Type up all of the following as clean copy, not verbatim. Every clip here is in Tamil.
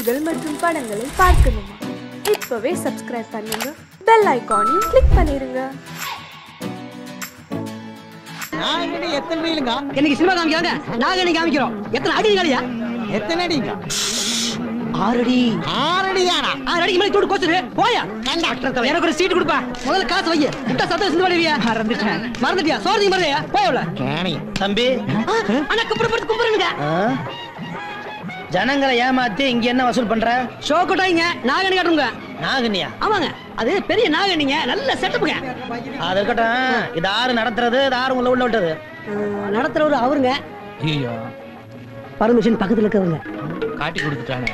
நிகழ்ச்சிகள் மற்றும் படங்களை பார்க்கணுமா? இப்பவே சப்ஸ்கிரைப் பண்ணுங்க, பெல் ஐகானையும் கிளிக் பண்ணிருங்க. எத்தனை ரீலுங்க இன்னைக்கு சினிமா காமிக்கிறாங்க, நாங்க நீ காமிக்கிறோம். எத்தனை அடி காலியா? எத்தனை அடிங்க? 6 அடி. 6 அடியானா? 6 அடிக்கு மேல தூடு கோச்சுரு போயா. எனக்கு ஒரு சீட் கொடுப்பா. முதல்ல காசு வை. முட்டை சத்தம் சிந்து வடிவியா? மறந்துட்டியா? சோறு மறலையா? போயல கேணி தம்பி அண்ணா கும்பிடு கும்பிடுங்க. ஜனங்களை ஏமாத்தி இங்க என்ன வசூல் பண்ற? ஷோ கொட்டாங்க நாகனி காட்டுங்க. நாகனியா? ஆமாங்க, அது பெரிய நாகனிங்க, நல்ல செட்டப்புங்க. அது இருக்கட்டும், இது ஆறு நடத்துறது, இது ஆறு உள்ள விட்டது நடத்துறவரு அவருங்க. ஐயோ, பர்மிஷன் பக்கத்துல இருக்கவங்க காட்டி கொடுத்துட்டானே.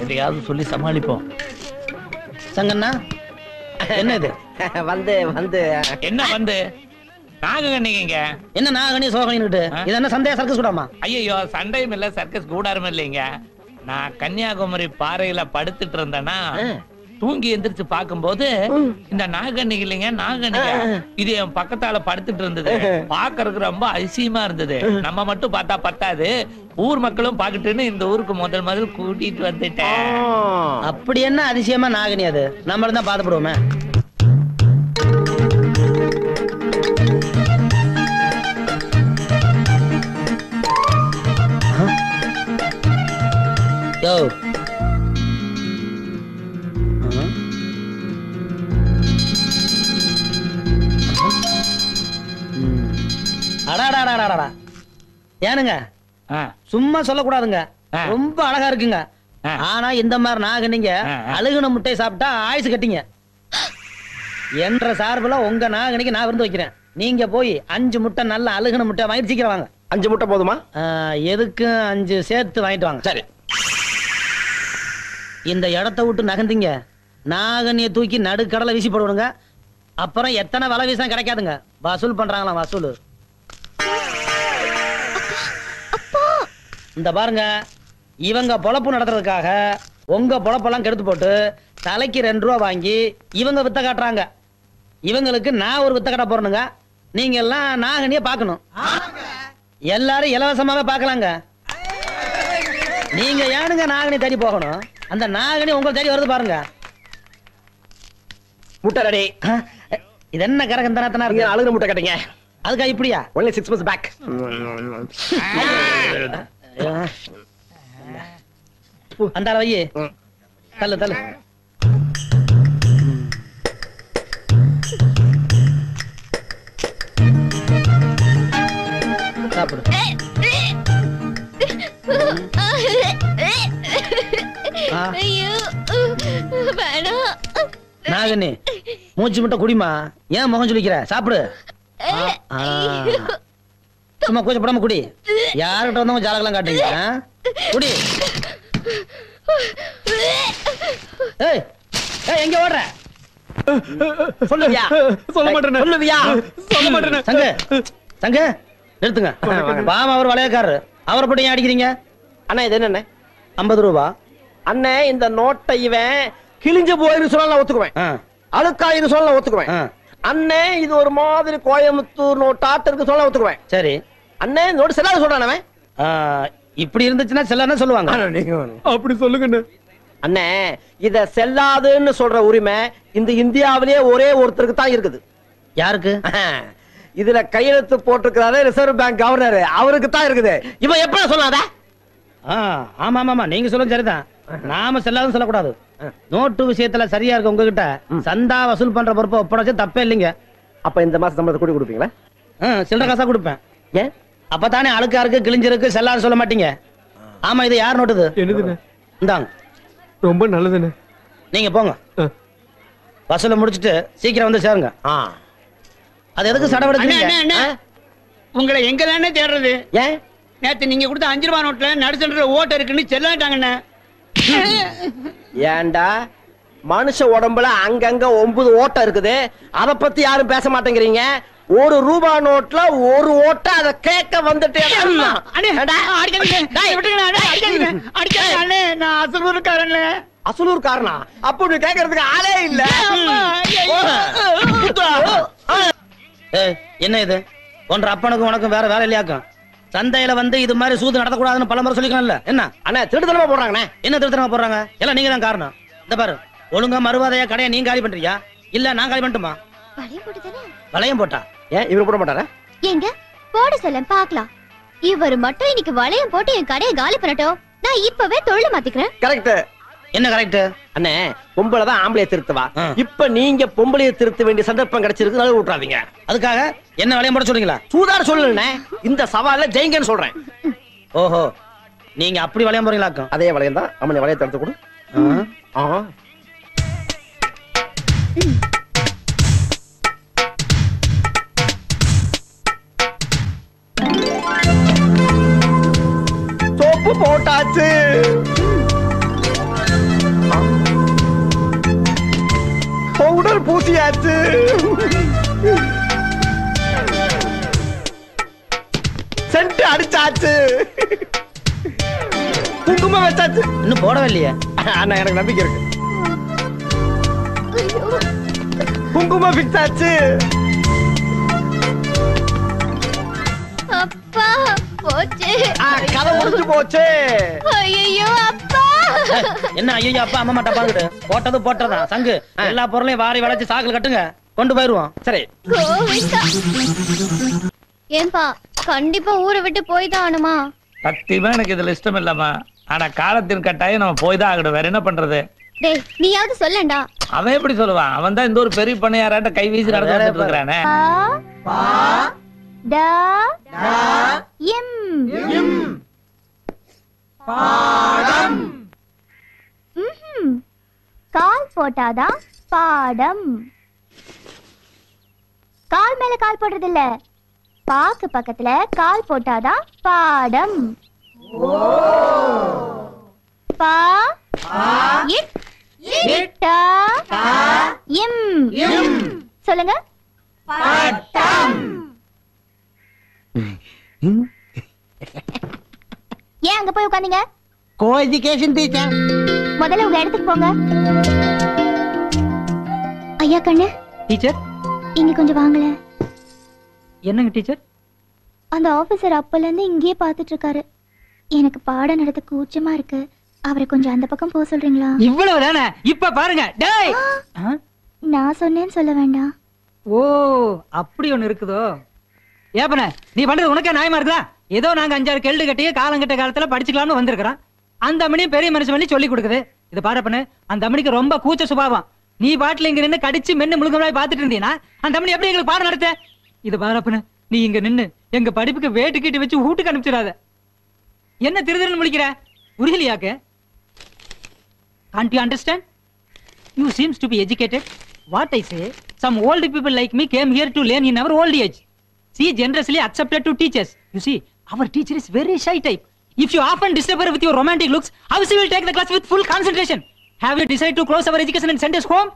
எதையாவது சொல்லி சமாளிப்போம். சங்கண்ணா, என்ன இது? வந்து என்ன வந்து நாகக்கண்ணிங்க? என்ன நாகனி சோகனிட்டு? இது என்ன சந்தேக சர்க்கஸ் கூடாமா? ஐயோ, சண்டையும் இல்ல, சர்க்கஸ் கூடாரும் இல்லைங்க. நான் கன்னியாகுமரி பாறையில படுத்துட்டு இருந்தேன்னா தூங்கி எந்திரிச்சு பாக்கும்போது இந்த நாகக்கண்ணி இல்லைங்க, நாகக்கண்ணிங்க இது என் பக்கத்தால படுத்துட்டு இருந்தது. பாக்குறதுக்கு ரொம்ப அதிசயமா இருந்தது. நம்ம மட்டும் பார்த்தா பத்தாது, ஊர் மக்களும் பாக்கட்டுன்னு இந்த ஊருக்கு முதல் கூட்டிட்டு வந்துட்டேன். அப்படி என்ன அதிசயமா நாகனி? அது நம்ம தான் பாதப்படுவோமே. யோ, அடாடாடாடாடா, ஏனுங்க சும்மா சொல்லக்கூடாதுங்க, ரொம்ப அழகா இருக்குங்க. ஆனா இந்த மாதிரி நாகனிங்க அழுகுன முட்டை சாப்பிட்டா ஆயுசு கட்டிங்க. என்ற சார்புல உங்க நாகனிக்கு நான் விருந்து வைக்கிறேன். நீங்க போய் 5 முட்டை நல்ல அழுகுன முட்டை வாங்கிட்டு சீக்கிரம் வாங்க. 5 முட்டை போதுமா? எதுக்கு 5 சேர்த்து வாங்கிட்டு வாங்க. சரி. இந்த இடத்த விட்டு நகர்ந்தீங்க, நாகனியை தூக்கி நடுக்கடலை வீசி போடுவாங்க. அப்புறம் எத்தனை வலை வீசா கிடைக்காதுங்க. வசூல் பண்றாங்களாம், வசூல். இந்த பாருங்க, இவங்க பொழப்பு நடத்துறதுக்காக உங்க பொழப்பெல்லாம் கெடுத்து போட்டு தலைக்கு 2 ரூபா வாங்கி இவங்க வித்த காட்டுறாங்க. இவங்களுக்கு நான் ஒரு வித்த காட்ட போறேனுங்க. நீங்க எல்லாம் நாகனிய பாக்கணும். எல்லாரும் இலவசமாவே பாக்கலாங்க. நீங்க ஏனுங்க நாகனி தேடி போகணும்? அந்த நாகனி உங்களை தேடி வருது பாருங்க. முட்டை ரெடி. இது என்ன கரகந்தனத்தனா இருக்கு? அழுகுன முட்டை கட்டிங்க. அதுக்கா இப்படியா? only 6 months back. அந்த வையே தள்ளு தள்ளு. சாப்பிடு. நாகனி, மூச்சு மட்டும் குடிமா. ஏன் முகம் சொல்லிக்கிற? சாப்பிடு. சும்மா கூச்சப்படாம குடி. யாருக்கிட்ட வந்தவங்க ஜாலகெல்லாம் காட்டுறீங்க? குடி. ஏய் ஏய், எங்க ஓடுற? சொல்லுவியா? சொல்ல மாட்டேன். சொல்லுவியா? சொல்ல மாட்டேன். சங்கு சங்கு நிறுத்துங்க. பாமா அவர் வளையக்காரரு, அவரை போட்டு ஏன் அடிக்கிறீங்க? அண்ணா இது என்ன? 50 ரூபா. அண்ணே, இந்த நோட்டை இவன் கிழிஞ்சு போயிரு சொன்னா ஒத்துக்குவேன், அழுக்காயிரு சொன்னா ஒத்துக்குவேன். அண்ணே, இது ஒரு மாதிரி கோயம்புத்தூர் நோட்டாட்டு இருக்கு சொன்னா ஒத்துக்குவேன். சரி அண்ணே, நோட்டு செல்லாத சொல்றானே. இப்படி இருந்துச்சுன்னா செல்லான்னு சொல்லுவாங்க. அப்படி சொல்லுங்க அண்ணே. இத செல்லாதுன்னு சொல்ற உரிமை இந்த இந்தியாவிலேயே ஒரே ஒருத்தருக்கு தான் இருக்குது. யாருக்கு? இதுல கையெழுத்து போட்டிருக்கிறாரு ரிசர்வ் பேங்க் கவர்னர், அவருக்கு தான் இருக்குது. இவன் எப்ப சொல்லாத? ஆமா ஆமா, நீங்க சொல்லுங்க சரிதான். நாம செல்லாதுன்னு சொல்லக்கூடாது. நோட்டு விஷயத்துல சரியா இருக்கு உங்ககிட்ட. சந்தா வசூல் பண்ற பொறுப்பை ஒப்படைச்சு தப்பே இல்லைங்க. அப்ப இந்த மாசம் சம்பளத்தை கூட்டி கொடுப்பீங்களா? சில்லற காசா கொடுப்பேன். ஏன்? அப்பதானே அழுக்கா இருக்கு, கிழிஞ்சிருக்கு, செல்லாது சொல்ல மாட்டீங்க. ஆமா, இது யார் நோட்டுது? என்னதுன்னு? இந்தாங்க. ரொம்ப நல்லதுன்னு. நீங்க போங்க, வசூல முடிச்சிட்டு சீக்கிரம் வந்து சேருங்க. அது எதுக்கு சடவெடுக்கிறீங்க? உங்களை எங்க தானே தேடுறது? ஏன்? நேத்து நீங்க கொடுத்த 5 ரூபாய் நோட்ல நடுசன்ற ஓட்ட இருக்குன்னு செல்லாட்டாங்கண்ணே. ஏண்டா, மனுஷ உடம்புல அங்கங்க 9 ஓட்டை இருக்குது, அத பத்தி யாரும் பேச மாட்டேங்கிறீங்க. 1 ரூபாய் நோட்ல 1 ஓட்டை, அத கேட்க வந்துட்டு அசலூர்காரனா? அப்படி கேட்கறதுக்கு ஆளே இல்ல. என்ன இது? ஒன்ற அப்பனுக்கும் உனக்கும் வேற வேலை இல்லையாக்கும்? சந்தையில வந்து இது மாதிரி சூது நடத்தக்கூடாதுன்னு பல முறை சொல்லிக்கலாம்ல. என்ன அண்ணா திருடுதலமா போடுறாங்கண்ணே. என்ன திருத்தரமா போடுறாங்க? எல்லாம் நீங்க தான் காரணம். இந்த பாரு, ஒழுங்கா மறுவாதையா கடையை நீங்க காலி பண்றியா இல்ல நான் காலி பண்ணட்டுமா? வளையம் போட்டுதானே? வளையம் போட்டா ஏன் இவரு போட மாட்டாரா? எங்க போட சொல்ல பாக்கலாம். இவர் மட்டும் இன்னைக்கு வளையம் போட்டு என் கடையை காலி பண்ணட்டும். நான் இப்பவே தொழில மாத்திக்கிறேன். கரெக்ட். என்ன கரெக்ட்? அண்ணே பொம்பளை தான் ஆம்பளைய திருத்துவா. ஆ. இப்ப நீங்க பொம்பளைய திருத்த வேண்டிய சந்தர்ப்பம் கிடைச்சிருக்கு, நழுவ விட்டுறாதீங்க. அதுக்காக என்ன வளையம் போட சொல்றீங்களா? சூதார் சொல்லுண்ணே, இந்த சவால்ல ஜெயிங்கன்னு சொல்றேன். ஓஹோ, நீங்க அப்படி வளையம் போறீங்களாக்கும். அதே வளையம் தான். அவனை வளையத்தை எடுத்து கொடு. ஆ. சோப்பு போட்டாச்சு. பவுடர் பூசியாச்சு. சென்ட் அடிச்சாச்சு. குங்குமம் வச்சாச்சு. இன்னும் போடவே இல்லையே. அண்ணா எனக்கு நம்பிக்கை இருக்கு. குங்குமம் ஃபிக்ஸ் ஆச்சு. அப்பா போச்சு. கதை முடிஞ்சு போச்சு. ஐயோ அப்பா. என்ன ஐயோ அப்பா அம்மா மாட்டா பாத்துட்டு போட்டது போட்டதா சங்கு எல்லா பொருளையும் வாரி வளைச்சு சாக்குல கட்டுங்க, கொண்டு போயிருவோம். சரி. கோவிந்தா. ஏன்பா கண்டிப்பா ஊரை விட்டு போய் தான் ஆனுமா? சத்தியமா எனக்கு இதுல இஷ்டம் இல்லம்மா. ஆனா காலத்தின் கட்டாயம் நம்ம போய் தான் ஆகணும். வேற என்ன பண்றது? டேய் நீயாவது சொல்லண்டா. அவன் எப்படி சொல்லுவான்? அவன் தான் இந்த ஒரு பெரிய பண்ணையாராட்ட கை வீசி நடந்து வந்துட்டு இருக்கிறானே. கால் போட்டாதான் பாடம். கால் மேல கால் போடுறது இல்ல, பாக்கு பக்கத்துல கால் போட்டாதான் பாடம். பா இட் டா இம் சொல்லுங்க. ஏன் அங்க போய் உட்கார்ந்தீங்க? Co education teacher. முதல்ல உங்க இடத்துக்கு போங்க. ஐயா கண்ணு டீச்சர் இங்க கொஞ்சம் வாங்கல. என்னங்க டீச்சர்? அந்த ஆபீசர் அப்பல இருந்து இங்கேயே பாத்துட்டு இருக்காரு. எனக்கு பாடம் நடத்த கூச்சமா இருக்கு. அவரை கொஞ்சம் அந்த பக்கம் போக சொல்றீங்களா? இவ்வளவு தானே? இப்ப பாருங்க. டேய் நான் சொன்னேன்னு சொல்ல வேண்டாம். ஓ அப்படி ஒண்ணு இருக்குதோ? ஏப்பன நீ பண்றது உனக்கே நியாயமா இருக்குதா? ஏதோ நாங்க 5-6 கேள்வி கட்டிய காலங்கட்ட காலத்துல படிச்சுக்கலாம்னு வந்திருக்கிறோம். அந்த அம்மனியும் பெரிய மனுஷன் பண்ணி சொல்லி கொடுக்குது. இது பாருப்பண்ணு, அந்த அம்மனிக்கு ரொம்ப கூச்ச சுபாவம். நீ பாட்டுல இங்க நின்று கடிச்சு மென்னு முழுங்கமாய் பாத்துட்டு இருந்தீங்கன்னா அந்த அம்மனி எப்படி எங்களுக்கு பாடம் நடத்த? இது பாருப்பண்ணு, நீ இங்க நின்னு எங்க படிப்புக்கு வேட்டு கீட்டு வச்சு வீட்டுக்கு அனுப்பிச்சிடாத. என்ன திருதிருன்னு முடிக்கிற? புரியலையாக்க? Can't you understand? You seems to be educated. What I say, some old people like me came here to learn in our old age. See, generously accepted to teachers. You see, our teacher is very shy type. If you often disturb her with your romantic looks, how she will take the class with full concentration? Have you decided to close our education and send us home?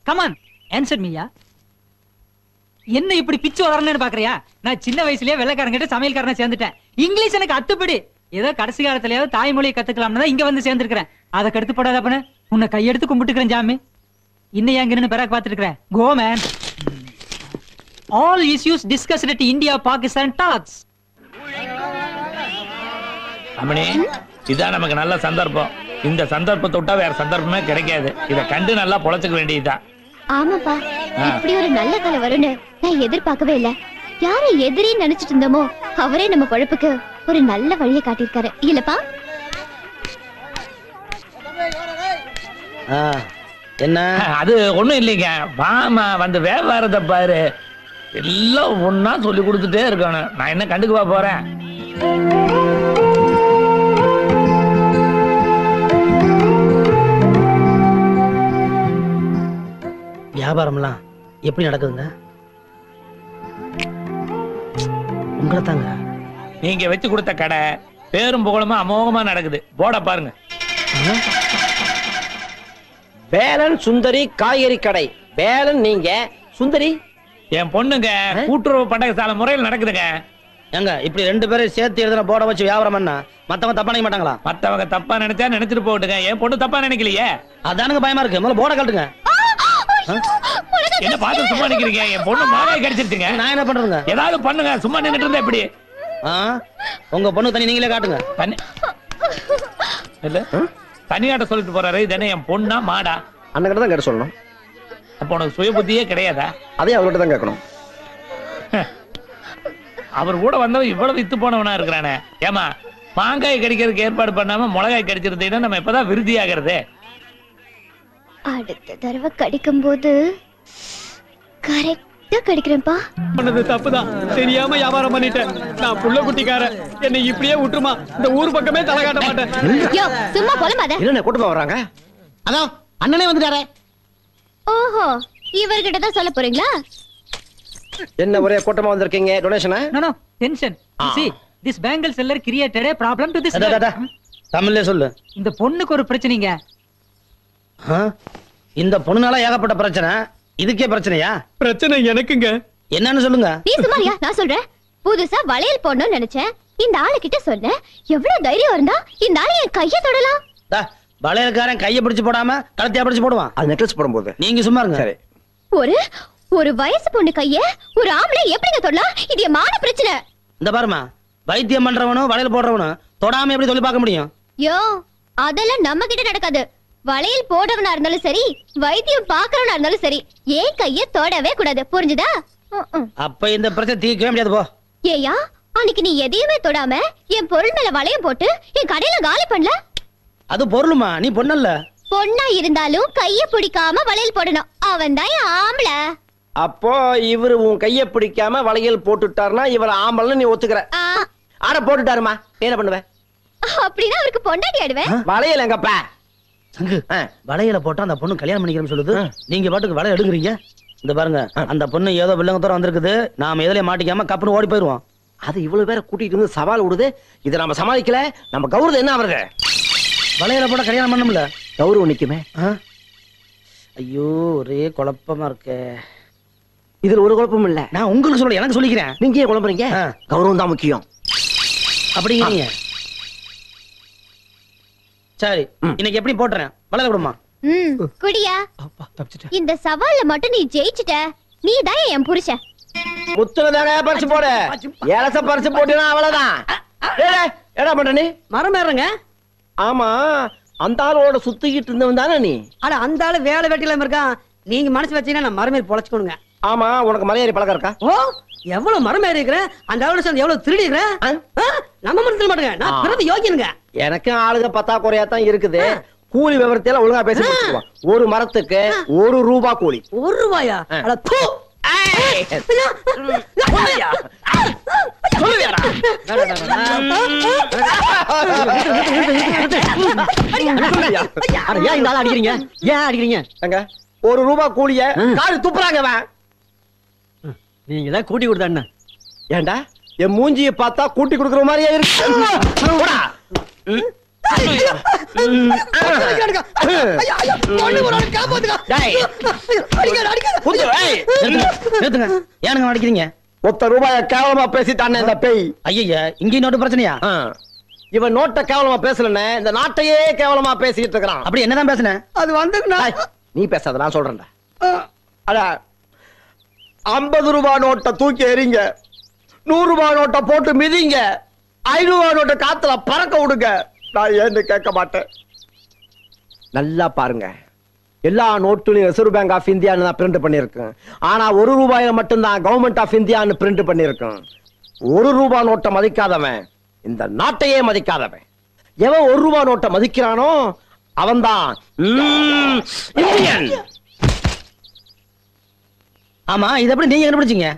Come on, answer me, ya. என்ன இப்படி பிச்சு வளரணும்னு பாக்குறியா? நான் சின்ன வயசுலயே வெள்ளைக்காரங்கிட்ட சமையல்காரனை சேர்ந்துட்டேன். இங்கிலீஷ் எனக்கு அத்துப்படி. ஏதோ கடைசி காலத்திலேயாவது தாய்மொழியை கத்துக்கலாம்னு தான் இங்க வந்து சேர்ந்திருக்கிறேன். அதை கடுத்து போடாதப்பன உன்னை கையெடுத்து கும்பிட்டுக்கிறேன் ஜாமி. இன்னும் எங்க நின்னு பிறகு பார்த்துட்டு இருக்கிறேன். Go man. All issues discussed at India Pakistan talks. அம்மணி, இதான் நமக்கு நல்ல சந்தர்ப்பம். இந்த சந்தர்ப்பத்தை விட்டா வேற சந்தர்ப்பமே கிடைக்காது. இதை கண்டு நல்லா பொழைச்சுக்க வேண்டியதுதான். ஆமாப்பா, இப்படி ஒரு நல்ல காலம் வரும்னு நான் எதிர்பார்க்கவே இல்ல. யாரை எதிரி நினைச்சிட்டு இருந்தோமோ அவரே நம்ம பொழப்புக்கு ஒரு நல்ல வழியை காட்டியிருக்காரு இல்லப்பா? என்ன அது ஒண்ணும் இல்லைங்க. வாமா வந்து வியாபாரத்தை பாரு. எல்லாம் ஒன்னா சொல்லி கொடுத்துட்டே இருக்கணும். நான் என்ன கண்டுக்குவா போறேன்? வியாபாரம்லாம் எப்படி நடக்குதுங்க? உங்களை தாங்க. நீங்க வச்சு கொடுத்த கடை பேரும் புகழுமா அமோகமா நடக்குது. போட பாருங்க. வேலன் சுந்தரி காய்கறி கடை. வேலன் நீங்க, சுந்தரி என் பொண்ணுங்க. கூட்டுறவு பண்டக சாலை முறையில் நடக்குதுங்க. ஏங்க இப்படி 2 பேரும் சேர்த்து எழுதுன போட வச்சு வியாபாரம் பண்ணா மத்தவங்க தப்பா நினைக்க மாட்டாங்களா? மத்தவங்க தப்பா நினைச்சா நினைச்சிட்டு போட்டுங்க. என் பொண்ணு தப்பா நினைக்கலையே. அதானுங்க பயமா இருக்கு. முதல்ல போட கழட்டுங்க. என்ன பார்த்து சும்மா நிக்கிறீங்க? என் பொண்ணு மாலையை கடிச்சிருச்சுங்க. நான் என்ன பண்றதுங்க? ஏதாவது பண்ணுங்க. சும்மா நின்னுட்டு இருந்தா எப்படி? உங்க பொண்ணு தண்ணி நீங்களே காட்டுங்க. தண்ணி இல்ல தனியாட்ட சொல்லிட்டு போறாரு. இது என்ன என் பொண்ணா மாடா? அண்ணன் கிட்ட தான் கேட்டு சொல்லணும். அப்ப உனக்கு சுய புத்தியே கிடையாதா? அதே அவர்கிட்ட தான் கேட்கணும். அவர் கூட வந்தவன் இவ்வளவு வித்து போனவனா இருக்கிறானே. ஏமா மாங்காய் கடிக்கிறதுக்கு ஏற்பாடு பண்ணாம மிளகாய் கடிச்சிருந்தீங்கன்னா நம்ம எப்பதான் விருதி ஆகிறது? அடுத்த தடவை கடிக்கும் போது கரெக்டா கடிக்கிறேன்ப்பா. பண்ணது தப்புதான், தெரியாம வியாபாரம் பண்ணிட்டேன். நான் புள்ள குட்டிக்காரன், என்னை இப்படியே விட்டுருமா, இந்த ஊர் பக்கமே தலை காட்ட மாட்டேன். யோ சும்மா போலமாத. என்ன கூட்டமா வர்றாங்க? அதான் அண்ணனே வந்துட்டாரே. ஓஹோ, இவர்கிட்ட தான் சொல்ல போறீங்களா? என்ன ஒரே கூட்டமா வந்திருக்கீங்க? டொனேஷனா? No, no, tension. You see, this bangle seller created a problem to this girl. தமிழ்ல சொல்லு. இந்த பொண்ணுக்கு ஒரு பிரச்சனைங்க. இந்த பொண்ணுனால ஏகப்பட்ட பிரச்சனை. இதுக்கே பிரச்சனையா? பிரச்சனை எனக்குங்க. என்னன்னு சொல்லுங்க. நீ சும்மாரியா, நான் சொல்றேன். புதுசா வளையல் போடணும்னு நினைச்சேன். இந்த ஆளு கிட்ட சொன்னேன். எவ்வளவு தைரியம் இருந்தா இந்த ஆளு என் கைய தொடலாம். வளையல்காரன் கைய பிடிச்சு போடாம கழுத்தையா பிடிச்சு போடுவான். அது நெக்லஸ் போடும்போது. நீங்க சும்மா இருங்க. சரி. ஒரு வயசு பொண்ணு கைய ஒரு ஆம்பளை எப்படிங்க தொடலாம்? இது என் மான பிரச்சனை. இந்த பாருமா, வைத்தியம் பண்றவனும் வளையல் போடுறவனும் தொடாம எப்படி சொல்லி பார்க்க முடியும்? யோ, அதெல்லாம் நம்ம கிட்ட நடக்காது. வளையல் போடவனா இருந்தாலும் சரி, வைத்தியம் பாக்குறவனா இருந்தாலும் சரி, ஏன் கைய தொடவே கூடாது. புரிஞ்சுதா? அப்ப இந்த பிரச்சனை தீர்க்கவே முடியாது. போ. ஏயா, அன்னைக்கு நீ எதையுமே தொடாம என் பொருள் மேல வளையம் போட்டு என் கடையில காலி பண்ணல. அது பொருளுமா, நீ பொண்ணல்ல. பொண்ணா இருந்தாலும் கைய பிடிக்காம வளையல் போடணும். அவன் தான் ஆம்பளை. அப்போ இவரு உன் கைய பிடிக்காம வளையல் போட்டுட்டாருன்னா இவர் ஆம்பளை நீ ஒத்துக்கிற? ஆட போட்டுட்டாருமா, என்ன பண்ணுவ? அப்படின்னா அவருக்கு பொண்டாட்டி ஆடுவேன். வளையல் எங்கப்பா? சங்கு, வளையல போட்டா அந்த பொண்ணு கல்யாணம் பண்ணிக்கிறேன்னு சொல்லுது. நீங்க பாட்டுக்கு வளையல் எடுக்குறீங்க. இந்த பாருங்க, அந்த பொண்ணு ஏதோ வில்லங்கத்தோட வந்திருக்குது. நாம எதுலயே மாட்டிக்காம கப்புன்னு ஓடி போயிருவோம். அது இவ்வளவு பேரை கூட்டிட்டு வந்து சவால் விடுது. இதை நம்ம சமாளிக்கல, நம்ம கௌரவம் என்ன அவருக்கு? வளையல போட கல்யாணம் பண்ணமுல கௌரவம் நிக்குமே. ஐயோ, ஒரே குழப்பமா இருக்கு. இதுல ஒரு குழப்பம் இல்ல. நான் உங்களுக்கு சொல்ல, எனக்கு சொல்லிக்கிறேன். நீங்க ஏன் குழம்புறீங்க? கௌரவம் தான் முக்கியம். அப்படிங்க. சரி, இன்னைக்கு எப்படி போட்டுறேன்? வளையல விடுமா? குடியா. இந்த சவால்ல மட்டும் நீ ஜெயிச்சிட்ட, நீ தான் என் புருஷன். முத்துனதாங்க பறிச்சு போடு. ஏலச பறிச்சு போட்டினா அவ்வளவுதான். என்ன பண்ற நீ? மரம் ஏறுங்க. ஆமா, அந்த ஆளோட சுத்திக்கிட்டு இருந்தவன் தானே நீ? அட, அந்த ஆளு வேலை வெட்டிலாம் இருக்கான். நீங்க மனசு வச்சீங்கன்னா நான் மரம் ஏறி பொழைச்சுக்கணுங்க. ஆமா, உனக்கு மலையேறி பழக்கம் இருக்கா? ஓ, எவ்வளவு மரம் ஏறி இருக்கிறேன். அந்த ஆளோட சேர்ந்து எவ்வளவு திருடி இருக்கிறேன். நம்ம மனசுல மாட்டுங்க, நான் பிறந்த யோகியனுங்க. எனக்கு ஆளுக பத்தாக்குறையா தான் இருக்குது. கூலி விவரத்தையெல்லாம் ஒழுங்கா பேசி முடிச்சுக்குவான். ஒரு மரத்துக்கு 1 ரூபா கூலி. 1 ரூபாயா? அட தூ. அடிக்கிறீங்க? ஏன் அடிக்கிறீங்க? 1 ரூபா கூலிய காடு துப்புறாங்க. நீங்க தான் கூட்டி கொடுத்தா. ஏண்டா என் மூஞ்சிய பார்த்தா கூட்டி கொடுக்குற மாதிரியே இருக்கு. அடிக்கிறீங்க? 1 ரூபாய கேவலமா பேசிட்டானே இந்த பேய். ஐயா, இங்க நோட்டு பிரச்சனையா? இவன் நோட்டை கேவலமா பேசலன்னு இந்த நாட்டையே கேவலமா பேசிட்டு இருக்கிறான். அப்படி என்னதான் பேசுன? அது வந்து நீ பேசாத, நான் சொல்றேன்டா. அட, 50 ரூபாய் நோட்டை தூக்கி எறிங்க, 100 ரூபாய் நோட்டை போட்டு மிதிங்க, 500 ரூபாய் நோட்டை காத்துல பறக்க விடுங்க. நான் ஏன்னு கேட்க மாட்டேன். நல்லா பாருங்க, எல்லா நோட்டுலையும் ரிசர்வ் பேங்க் ஆஃப் இந்தியான்னு தான் பிரிண்ட் பண்ணிருக்கேன். ஆனா 1 ரூபாயில மட்டும்தான் கவர்மெண்ட் ஆஃப் இந்தியான்னு பிரிண்ட் பண்ணிருக்கேன். 1 ரூபாய் நோட்டை மதிக்காதவன் இந்த நாட்டையே மதிக்காதவன். எவன் 1 ரூபாய் நோட்டை மதிக்கிறானோ அவன்தான் இந்தியன். ஆமா, இது எப்படி நீங்க கண்டுபிடிச்சீங்க?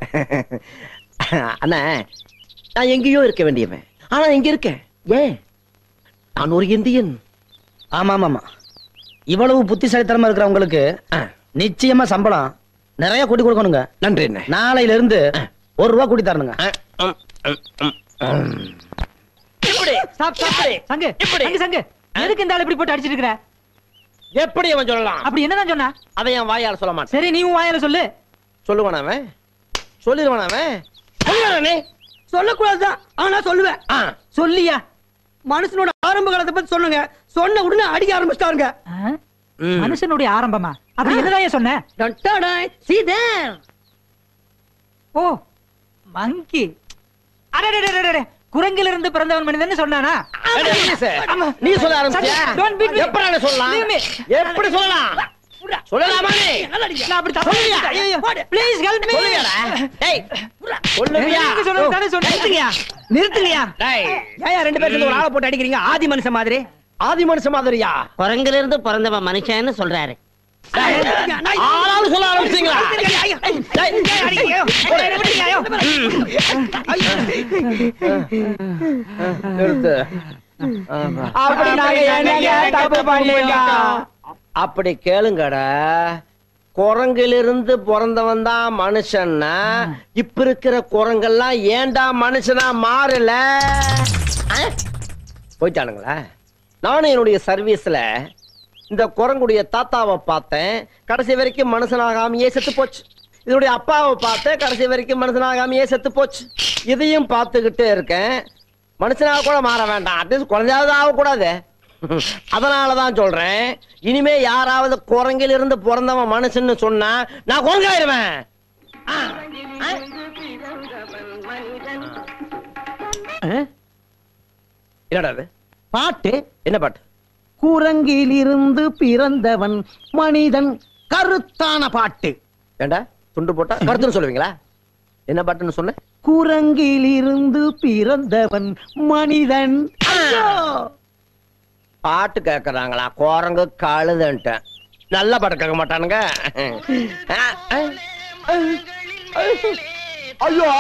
அண்ணா, நான் எங்கேயோ இருக்க வேண்டியவன், ஆனா எங்க இருக்கேன். ஏன்? நான் ஒரு இந்தியன். ஆமா ஆமா, இவ்வளவு புத்திசாலித்தனமா இருக்கிற உங்களுக்கு நிச்சயமா சம்பளம் நிறைய கூட்டி கொடுக்கணுங்க. நன்றி. நாளையில இருந்து 1 ரூபா கூட்டி தரணுங்க. எதுக்கு இந்த ஆள் இப்படி போட்டு அடிச்சிட்டு இருக்கிற? எப்படி அவன் சொல்லலாம்? அப்படி என்னதான் சொன்னா? அதை என் வாயால சொல்ல மாட்டேன். சரி, நீ வாயால சொல்லு. சொல்லுவான் அவன், சொல்லிடுவான் அவன். சொல்லக்கூடாதுதான், ஆனா சொல்லுவேன். சொல்லியா? மனுஷனோட ஆரம்ப காலத்தை பத்தி சொல்லுங்க. சொன்ன உடனே அடிக்க ஆரம்பிச்சிட்டாருங்க. மனுஷனுடைய ஆரம்பமா? அப்படி என்னதான் சொன்ன? See there. ஓ, மங்கி. குரங்கில இருந்து பிறந்தவன் மனிதன் சொன்னானா? நீ சொல்ல ஆரம்பிச்சியா? Don't beat me. எப்படி நான் சொல்லலாம்? Leave me. எப்படி சொல்லலாம்? சொல்லலாமா நீ? நான் அப்படி தப்பு பண்ணிட்டேன். ஐயோ, please help me. சொல்லுவியாடா? டேய், சொல்லுவியா? நீங்க சொன்னது தானே சொன்னீங்க. நிறுத்துங்கயா. டேய், ஏன் ரெண்டு பேரும் ஒரு ஆளை போட்டு அடிக்கிறீங்க? ஆதி மனுஷன் மாதிரி. ஆதி மனுஷன் மாதிரியா? குரங்குல இருந்து பிறந்தவன் மனுஷன்னு சொல்றாரு. ஆளாலும் சொல்ல ஆரம்பிச்சீங்களா? நிறுத்து. அப்படி நாங்க என்னங்க தப்பு பண்ணிட்டோம்? அப்படி கேளுங்கடா. குரங்கிலிருந்து பிறந்தவன் தான் மனுஷன்னா இப்ப இருக்கிற குரங்கெல்லாம் ஏண்டா மனுஷனா மாறல? போயிட்டானுங்களா? நானும் என்னுடைய சர்வீஸ்ல இந்த குரங்குடைய தாத்தாவை பார்த்தேன், கடைசி வரைக்கும் மனுஷனாகாமையே செத்து போச்சு. இதனுடைய அப்பாவை பார்த்தேன், கடைசி வரைக்கும் மனுஷனாகாமையே செத்து போச்சு. இதையும் பார்த்துக்கிட்டே இருக்கேன். மனுஷனாக கூட மாற வேண்டாம், அட்லீஸ்ட் குழந்தையாவது ஆகக்கூடாது. அதனாலதான் சொல்றேன், இனிமே யாராவது குரங்கில் இருந்து பிறந்தவன் மனுஷன்னு சொன்னா நான் குரங்காயிருவேன். என்னடா அது? பாட்டு என்ன பாட்டு? குரங்கிலிருந்து பிறந்தவன் மனிதன், கருத்தான பாட்டு. ஏண்டா துண்டு போட்டா கருத்துன்னு சொல்லுவீங்களா? என்ன பாட்டுன்னு சொன்ன? குரங்கிலிருந்து பிறந்தவன் மனிதன். பாட்டு கேக்குறாங்களா? குரங்கு கழுதுன்ட்டேன். நல்ல பாட்டு கேட்க மாட்டானுங்க. ஐயோ